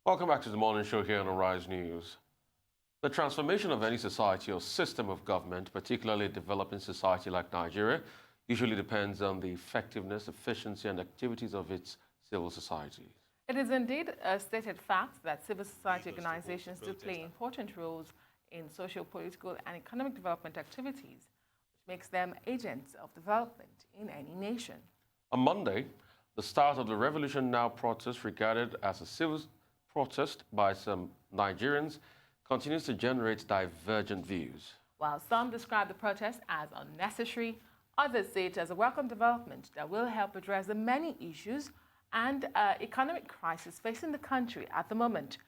Welcome back to the morning show here on Arise News. The transformation of any society or system of government, particularly a developing society like Nigeria, usually depends on the effectiveness, efficiency, and activities of its civil society. It is indeed a stated fact that civil society organizations do play important roles in social, political, and economic development activities, which makes them agents of development in any nation. On Monday, the start of the Revolution Now protest, regarded as a civil protest by some Nigerians, continues to generate divergent views. While some describe the protest as unnecessary, others see it as a welcome development that will help address the many issues and economic crisis facing the country at the moment.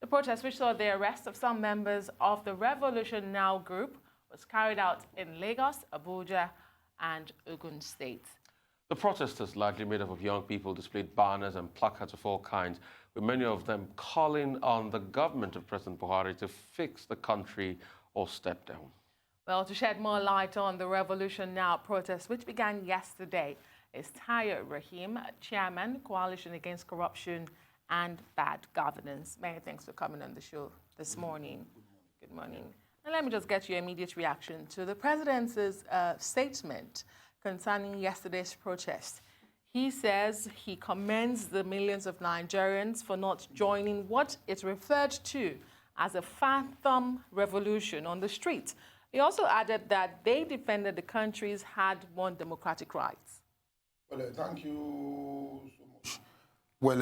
The protest, which saw the arrest of some members of the Revolution Now group, was carried out in Lagos, Abuja, and Ogun states. The protesters, largely made up of young people, displayed banners and placards of all kinds, with many of them calling on the government of President Buhari to fix the country or step down. Well, to shed more light on the Revolution Now protest, which began yesterday, is Raheem, Chairman, Coalition Against Corruption and Bad Governance. Many thanks for coming on the show this morning. Good morning. And let me just get your immediate reaction to the President's statement concerning yesterday's protest. He says he commends the millions of Nigerians for not joining what is referred to as a phantom revolution on the street. He also added that they defended the country's hard-won democratic rights. Well, thank you so much. Well,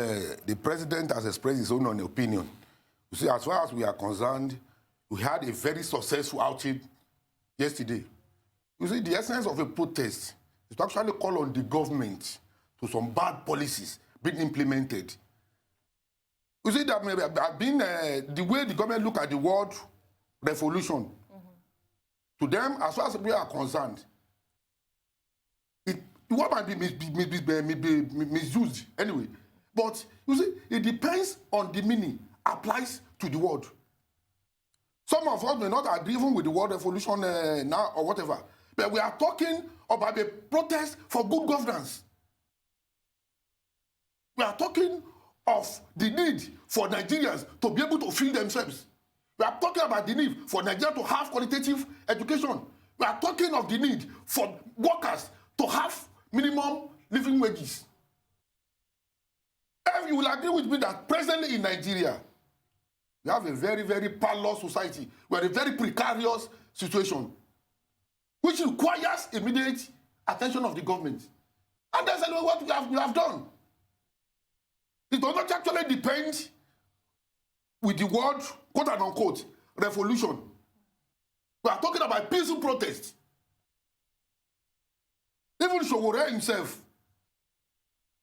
the president has expressed his own opinion. You see, as far as we are concerned, we had a very successful outing yesterday. You see, the essence of a protest is to actually call on the government to some bad policies being implemented. You see, that may have been the way the government look at the word revolution. To them, as far as we are concerned, the word might be misused anyway. But you see, it depends on the meaning applies to the word. Some of us may not agree even with the word revolution now or whatever. But we are talking about a protest for good governance. We are talking of the need for Nigerians to be able to feed themselves. We are talking about the need for Nigeria to have qualitative education. We are talking of the need for workers to have minimum living wages. If you will agree with me that presently in Nigeria, we have a very, very parlous society. We are in a very precarious situation, which requires immediate attention of the government. And that's what we have done. It does not actually depend with the word, quote and unquote, revolution. We are talking about peaceful protest. Even Shogore himself,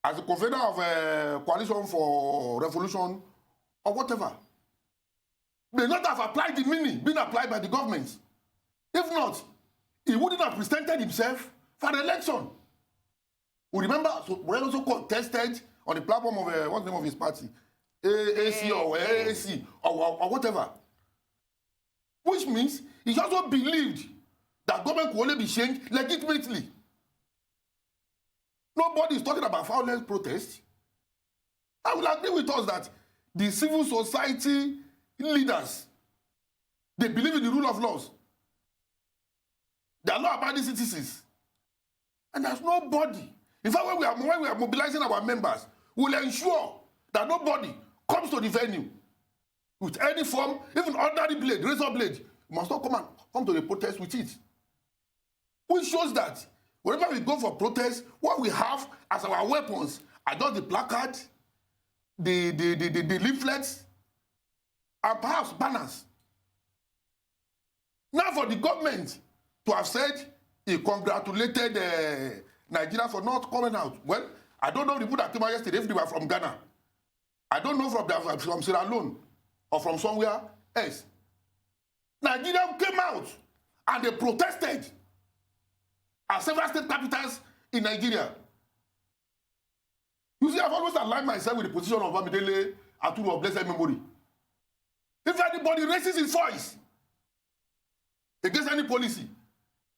as the convener of a coalition for revolution or whatever, may not have applied the meaning being applied by the government. If not, he wouldn't have presented himself for the election. We remember, we also contested on the platform of, what's the name of his party? AC or AAC or whatever. Which means he also believed that government could only be changed legitimately. Nobody is talking about violent protest. I will agree with us that the civil society leaders, they believe in the rule of laws. They are law-abiding citizens. And there's nobody. In fact, when we are mobilizing our members, we will ensure that nobody comes to the venue with any form, even ordinary blade, razor blade. You must not come to the protest with it. Which shows that whenever we go for protest, what we have as our weapons are just the placard, the leaflets, and perhaps banners. Now for the government to have said he congratulated Nigeria for not coming out. Well, I don't know the people that came out yesterday if they were from Ghana. I don't know from Sierra Leone or from somewhere else. Nigeria came out and they protested at several state capitals in Nigeria. You see, I've always aligned myself with the position of Bamidele Aturu of blessed memory. If anybody raises his voice against any policy,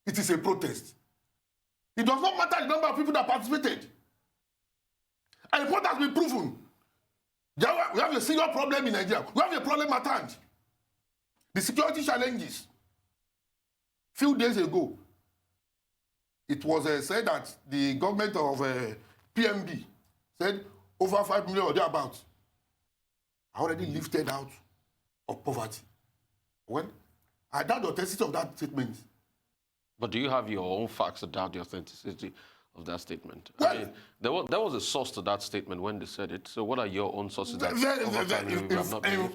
it is a protest. It does not matter the number of people that participated. And the point has been proven We have a serious problem in Nigeria. We have a problem at hand. The security challenges. Few days ago, it was said that the government of PMB said over 5 million or thereabouts are already lifted out of poverty. Well, I doubt the authenticity of that statement. But do you have your own facts to doubt the authenticity of that statement? Well, I mean, there was a source to that statement when they said it. So what are your own sources that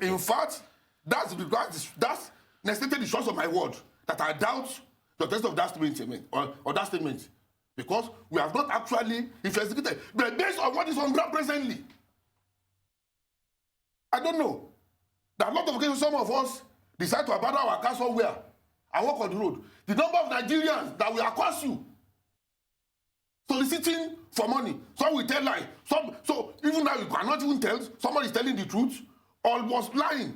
in fact, that's necessitated the source of my word that I doubt the authenticity of that statement or that statement, because we have not actually investigated. But based on what is on ground presently, I don't know. There are a lot of occasions some of us decide to abandon our car somewhere and walk on the road. The number of Nigerians that will accost you soliciting for money. Some will tell lies. So even now you cannot even tell somebody is telling the truth or was lying.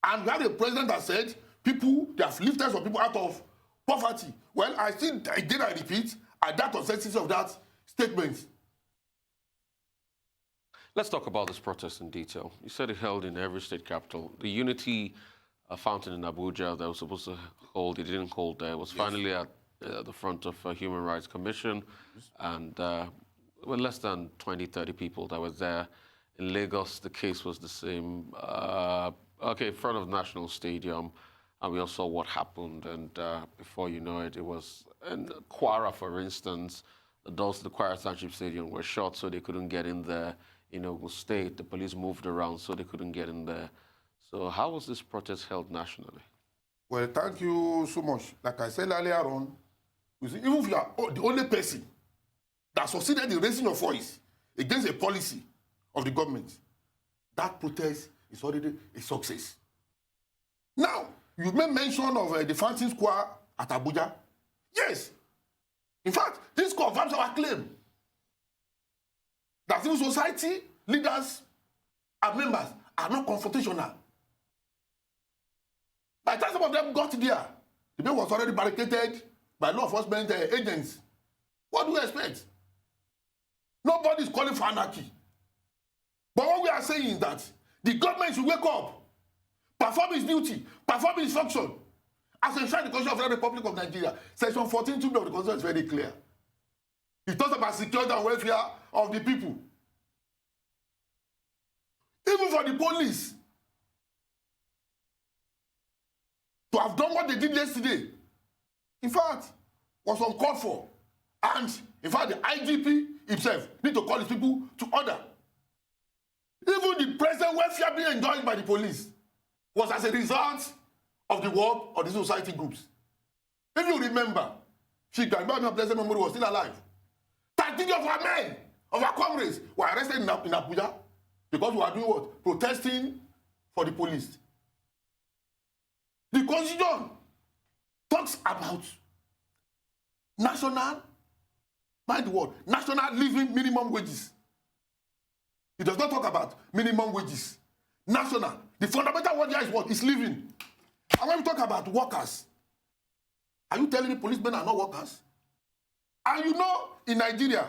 And we had a president that said they have lifted some people out of poverty. Well, I repeat, I doubt the authenticity of that statement. Let's talk about this protest in detail. You said it held in every state capital. The Unity Fountain in Abuja that was supposed to hold, it didn't hold there. It was finally at the front of a Human Rights Commission, and well, less than 20, 30 people that were there. In Lagos, the case was the same. In front of National Stadium, and we all saw what happened. And before you know it, it was in Kwara, for instance. The doors to the Kwara Township Stadium were shut, so they couldn't get in there. In Ogun State, the police moved around, so they couldn't get in there. So how was this protest held nationally? Well, thank you so much. Like I said earlier on, you see, even if you are the only person that succeeded in raising your voice against a policy of the government, that protest is already a success. Now, you made mention of the Fountain Square at Abuja. Yes. In fact, this confirms our claim that civil society leaders and members are not confrontational. By the time some of them got there, the place was already barricaded by law enforcement agents. What do you expect? Nobody is calling for anarchy. But what we are saying is that the government should wake up, perform its duty, perform its function, as enshrined in the Constitution of the Republic of Nigeria. Section 14(2) of the Constitution is very clear. It talks about security and welfare of the people. Even for the police to have done what they did yesterday, in fact, was uncalled for. And in fact, the IGP himself need to call his people to order. Even the present welfare being enjoyed by the police was as a result of the work of the society groups. If you remember, Shigba, blessed memory, was still alive. 30 of our men, of our comrades, were arrested in Abuja because we were doing what? Protesting for the police. The Constitution talks about national, mind the word, national living minimum wages. It does not talk about minimum wages. National. The fundamental word here is what? Is living. And when we talk about workers, are you telling me policemen are not workers? And you know, in Nigeria,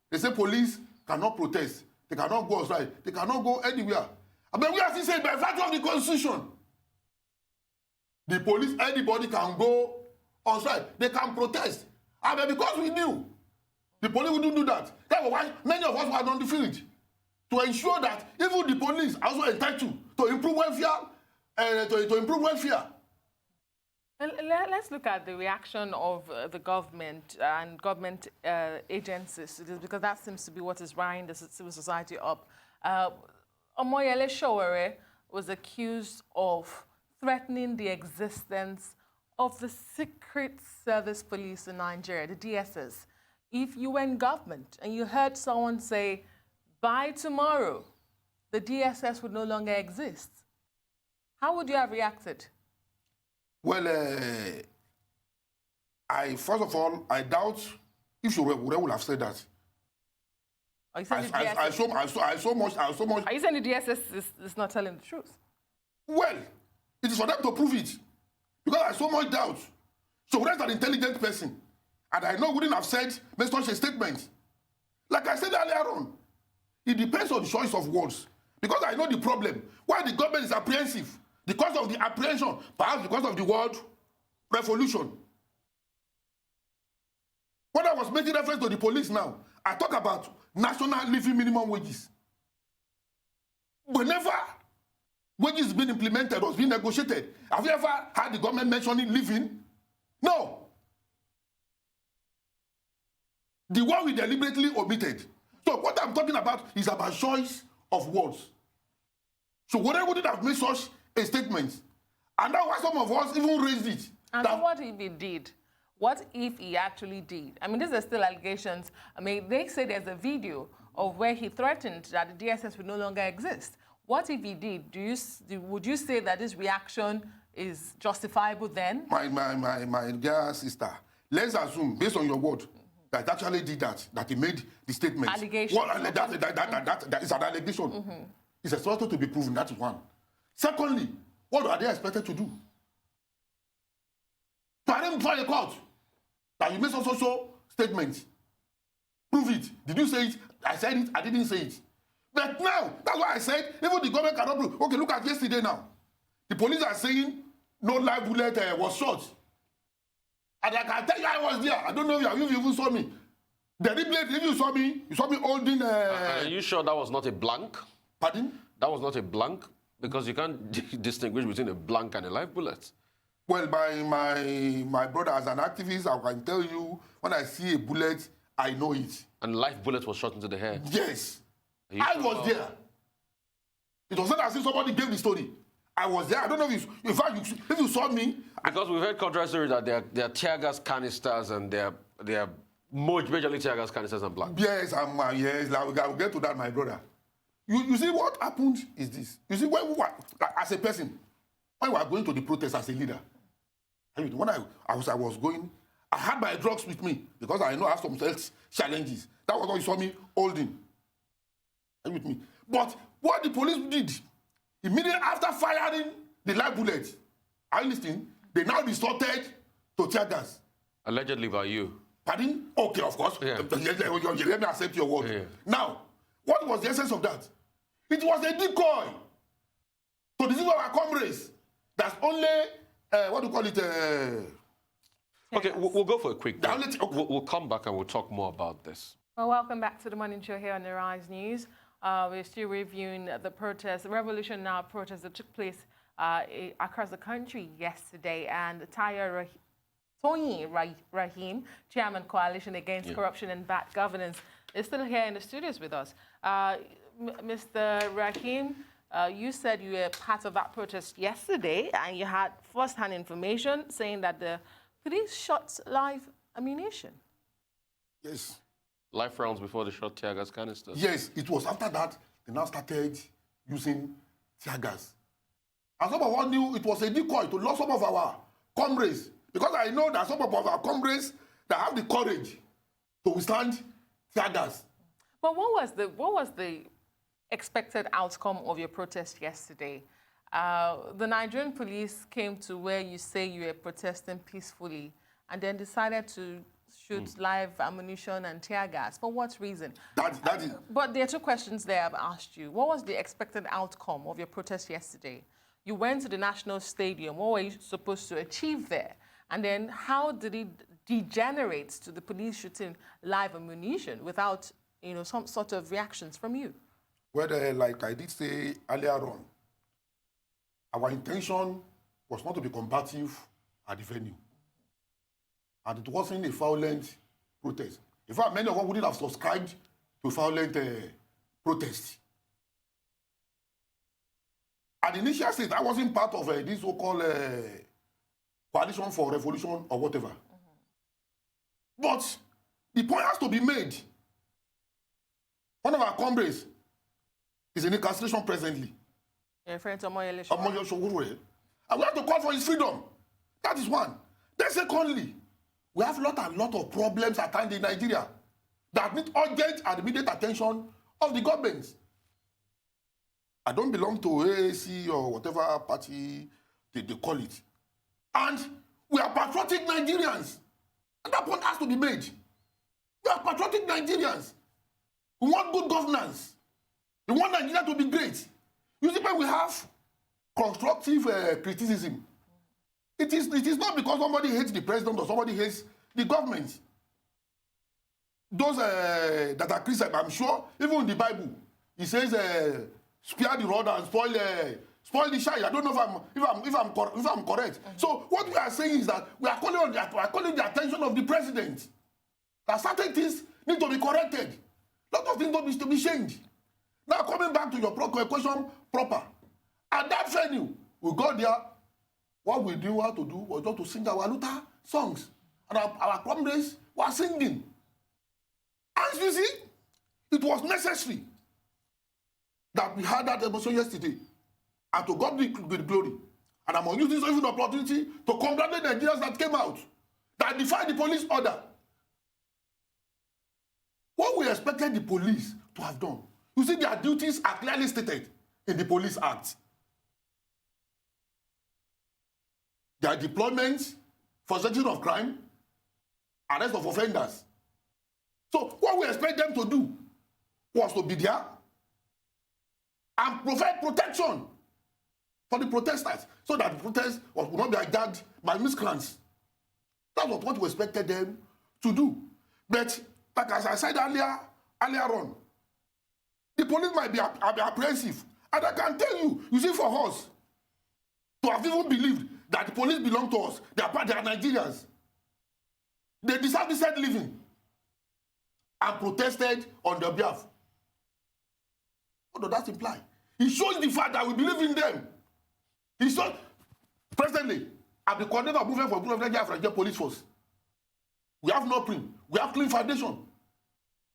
they say police cannot protest. They cannot go outside. They cannot go anywhere. But we are still saying by virtue of the Constitution, the police, anybody can go outside. They can protest. And because we knew the police wouldn't do that, that's why many of us were on the field to ensure that even the police are also entitled to improve welfare, to improve welfare. Let's look at the reaction of the government and government agencies to this, because that seems to be what is riling the civil society up. Omoyele Sowore was accused of threatening the existence of the Secret Service Police in Nigeria, the DSS. If you were in government and you heard someone say, by tomorrow, the DSS would no longer exist, how would you have reacted? Well, first of all, I doubt if you would have said that. Are you saying the DSS? I so much. Are you saying the DSS is not telling the truth? Well, it is for them to prove it. Because I so much doubt. So that's an intelligent person. And I know wouldn't have made such a statement. Like I said earlier on, It depends on the choice of words. Because I know the problem. Why the government is apprehensive? Because of the apprehension, perhaps because of the word revolution. When I was making reference to the police now, I talk about national living minimum wages. Whenever wages is being implemented or being negotiated, have you ever had the government mentioning living? No. The one we deliberately omitted. So what I'm talking about is about choice of words. So whatever would have made such a statement, and that's why some of us even raised it. And so what if he did? What if he actually did? I mean, these are still allegations. I mean, they say there's a video of where he threatened that the DSS would no longer exist. What if he did? Would you say that this reaction is justifiable then? My dear sister, let's assume, based on your word, that actually did that he made the statement. Allegation. Well, that is an allegation. It's expected to be proven, that's one. Secondly, what are they expected to do? To identify a court that you made so statement. Prove it. Did you say it? I said it, I didn't say it. But now, that's why I said, even the government cannot prove. Okay, look at yesterday now. The police are saying no live bullet was shot. And I can tell you I was there. I don't know if you even saw me. The replay, if you saw me holding... Are you sure that was not a blank? Pardon? That was not a blank? Because you can't distinguish between a blank and a live bullet. Well, my brother, as an activist, I can tell you, when I see a bullet, I know it. And live bullet was shot into the head? Yes. I was there. It was not as if somebody gave the story. I was there. I don't know if you saw me... Because we've heard contrary stories that there are tear gas canisters and they are majorly tear gas canisters and blanks. Yes, yes, I will get to that, my brother. You see what happened is this. You see, when we were, as a person, when we were going to the protest as a leader, when I was going, I had my drugs with me because I know I have some health challenges. That was what you saw me holding. Are you with me? But what the police did, immediately after firing the live bullet, are you listening? They now resorted to tear gas. Allegedly by you. Pardon? Okay, of course. Yeah. Let me accept your word. Yeah. Now, what was the essence of that? It was a decoy to deceive our comrades. That's only, what do you call it? Okay, we'll go for a quick break. Okay. We'll come back and we'll talk more about this. Well, welcome back to the Morning Show here on the Rise News. We're still reviewing the Revolution Now protest that took place across the country yesterday, and Raheem, Chairman Coalition Against Corruption and Bad Governance, is still here in the studios with us. Mr. Raheem, you said you were part of that protest yesterday, and you had first-hand information saying that the police shot live ammunition. Yes. Live rounds before the shot tear gas canisters. Yes, it was after that they now started using tear gas. And some of us knew it was a decoy to lose some of our comrades. Because I know that some of our comrades that have the courage to withstand tear gas. But what was the expected outcome of your protest yesterday? The Nigerian police came to where you say you were protesting peacefully and then decided to shoot live ammunition and tear gas. For what reason? That is... But there are two questions there I've asked you. What was the expected outcome of your protest yesterday? You went to the National Stadium. What were you supposed to achieve there? And then how did it degenerate to the police shooting live ammunition without, some sort of reactions from you? Well, like I did say earlier on, our intention was not to be combative at the venue. And it wasn't a violent protest. In fact, many of us wouldn't have subscribed to violent protest. At the initial stage, I wasn't part of this so-called coalition for revolution or whatever. But the point has to be made. One of our comrades is in incarceration presently. You're referring to Omoyele Sowore. And we have to call for his freedom. That is one. Then secondly, we have a lot of problems at hand in Nigeria that need urgent and immediate attention of the government. I don't belong to AAC or whatever party they call it. And we are patriotic Nigerians. And that point has to be made. We are patriotic Nigerians. We want good governance. We want Nigeria to be great. You see, when we have constructive criticism, it is not because somebody hates the president or somebody hates the government. Those that are Christian, I'm sure, even in the Bible, it says, spare the rod and spoil the child. I don't know if I'm correct. So what we are saying is that we are calling the attention of the president that certain things need to be corrected. Lot of things need to be changed. Now coming back to your question proper, at that venue, we got there. What we knew how to do was just to sing our Luther songs, and our comrades were singing. As you see, it was necessary that we had that emotion yesterday. And to God be the glory. And I'm going to use this even opportunity to congratulate the Nigerians that came out, that defied the police order. What we expected the police to have done. You see, their duties are clearly stated in the Police Act. Their deployment for searching of crime, arrest of offenders. So what we expect them to do was to be there and provide protection for the protesters so that the protests will not be hijacked by miscreants. That was what we expected them to do. But like as I said earlier on, the police might be apprehensive. And I can tell you, you see, for us to have even believed that the police belong to us, they are Nigerians, they deserve decent living, and protested on their behalf. What does that imply? It shows the fact that we believe in them. It shows, presently, I'm the coordinator of movement for Nigeria Police Force. We have no prim. We have clean foundation.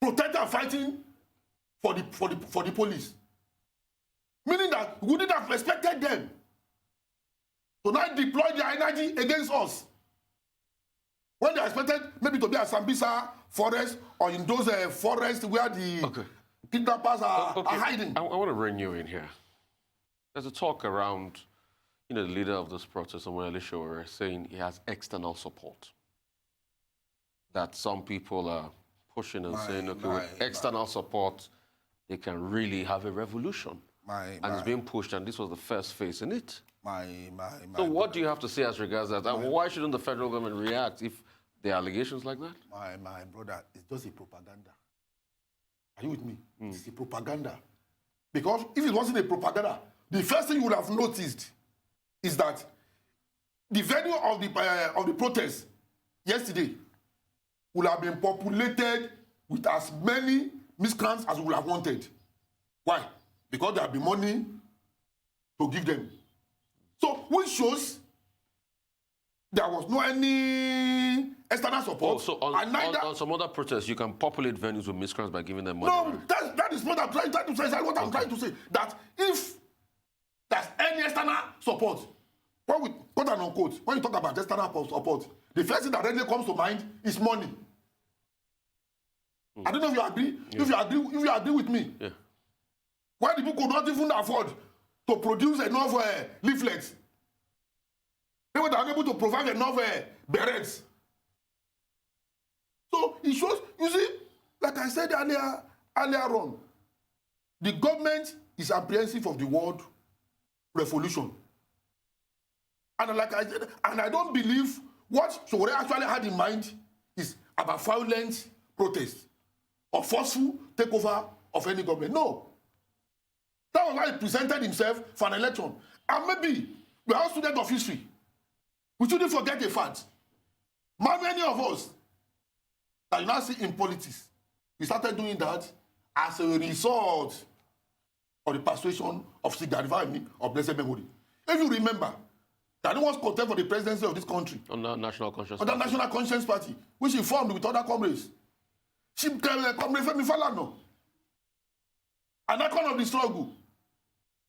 Protect and fighting for the police. Meaning that we wouldn't have expected them to not deploy their energy against us. When they expected maybe to be at Sambisa forest or in those forests where the kidnappers are hiding. I want to bring you in here. There's a talk around, the leader of this protest, Samuel Shower, saying he has external support. That some people are pushing and saying, okay, with external support, they can really have a revolution. And it's being pushed, and this was the first phase in it. So what do you have to say as regards that? And why shouldn't the federal government react if there are allegations like that? My brother, it's just a propaganda. Are you with me? It's a propaganda. Because if it wasn't a propaganda, the first thing you would have noticed is that the venue of the protest yesterday would have been populated with as many miscreants as we would have wanted. Why? Because there will be money to give them. So, which shows there was no any external support. So on some other protests, you can populate venues with miscreants by giving them money. No, that is what I'm trying to say. What I'm trying to say, that if there's any external support, when we quote and unquote, when you talk about external support, the first thing that really comes to mind is money. I don't know if you agree. Yeah. If you agree with me. Yeah. Why the people could not even afford to produce enough leaflets? They were unable to provide enough berets. So it shows, you see, like I said earlier on, the government is apprehensive of the word revolution. And like I said, and I don't believe what Sowore actually had in mind is about violent protest or forceful takeover of any government. No. That was why he presented himself for an election. And maybe we are students of history. We shouldn't forget the fact. Many of us that you now see in politics, we started doing that as a result of the persuasion of Sigariva of blessed memory. If you remember, that he was contested for the presidency of this country. On the National Conscience Party. On the National Conscience Party, which he formed with other comrades. She comrade Femi Falana. An icon of the struggle.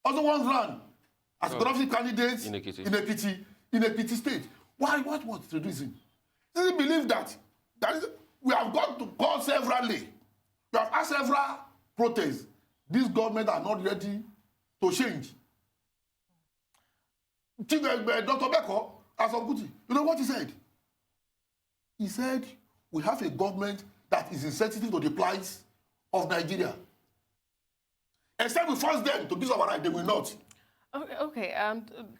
Also once ran as a government candidate in Ekiti State. Why? What was the reason? Does he believe that we have got to call severally? We have had several protests. This government are not ready to change. Dr. Beko, Asoguti, you know what he said? He said, we have a government that is insensitive to the plight of Nigeria. Except we force them to give us our right, they will not. Okay,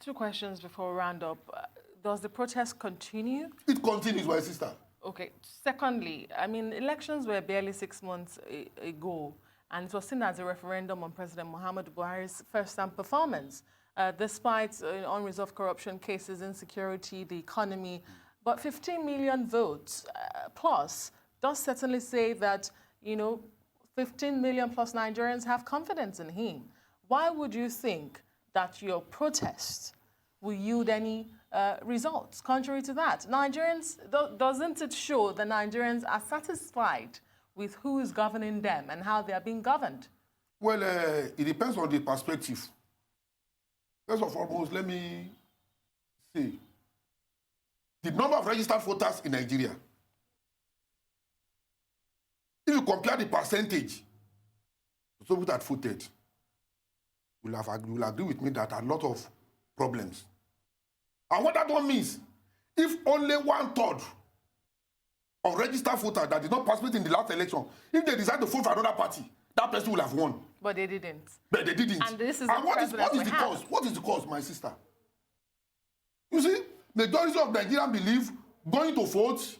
two questions before we round up. Does the protest continue? It continues, my sister. Okay. Secondly, I mean, elections were barely 6 months ago, and it was seen as a referendum on President Muhammadu Buhari's first-time performance, despite unresolved corruption cases, insecurity, the economy. But 15 million votes plus does certainly say that, 15 million plus Nigerians have confidence in him. Why would you think that your protest will yield any results? Contrary to that, Nigerians, doesn't it show that Nigerians are satisfied with who is governing them and how they are being governed? Well, it depends on the perspective. First of all, let me say, the number of registered voters in Nigeria, if you compare the percentage to people that voted, you will agree with me that a lot of problems. And what that one means, if only 1/3 of registered voters that did not participate in the last election, if they decide to vote for another party, that person will have won. But they didn't. But they didn't. And this is what is the cause? What is the cause, my sister? You see, majority of Nigerians believe going to vote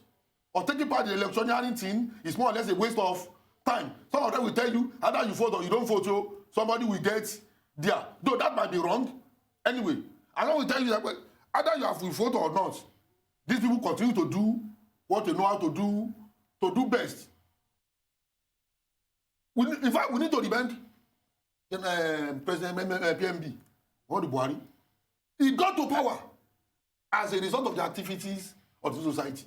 or taking part in the electioneering thing is more or less a waste of time. Some of them will tell you, either you vote or you don't vote, somebody will get there. Though that might be wrong. Anyway, I will tell you that well, either you have to vote or not, these people continue to do what they know how to do best. In fact, we need to demand President PMB, Muhammadu Buhari. He got to power as a result of the activities of the society.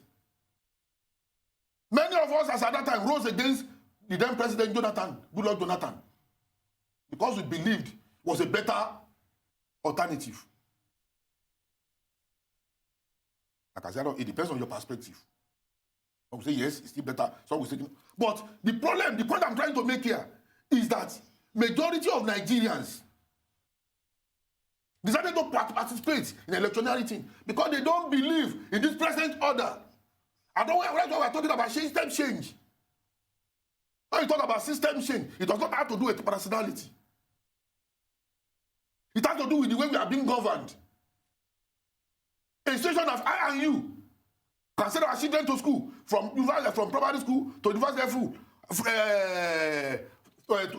Many of us, as at that time, rose against the then President Goodluck Jonathan, because we believed it was a better alternative. Like I said, it depends on your perspective. Some will say yes, it's still better. Some will say no. But the point I'm trying to make here is that majority of Nigerians decided to participate in electioneering thing because they don't believe in this present order. That's why we're talking about system change. When you talk about system change, it does not have to do with personality. It has to do with the way we are being governed. A situation of I and you can send our children to school, from primary school to university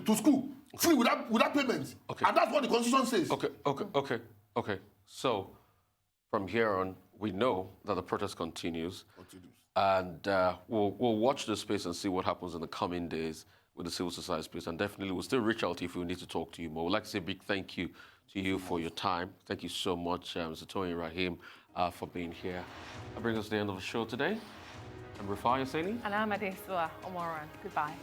to school, free without payment. Okay. And that's what the Constitution says. Okay. So, from here on, we know that the protest continues. And we'll watch the space and see what happens in the coming days with the civil society space. And definitely we'll still reach out to you if we need to talk to you more. We'd like to say a big thank you to you for your time. Thank you so much, Mr. Tony Raheem, for being here. That brings us to the end of the show today. I'm Rufai Hosseini. And I'm Adesua Omoran. Goodbye.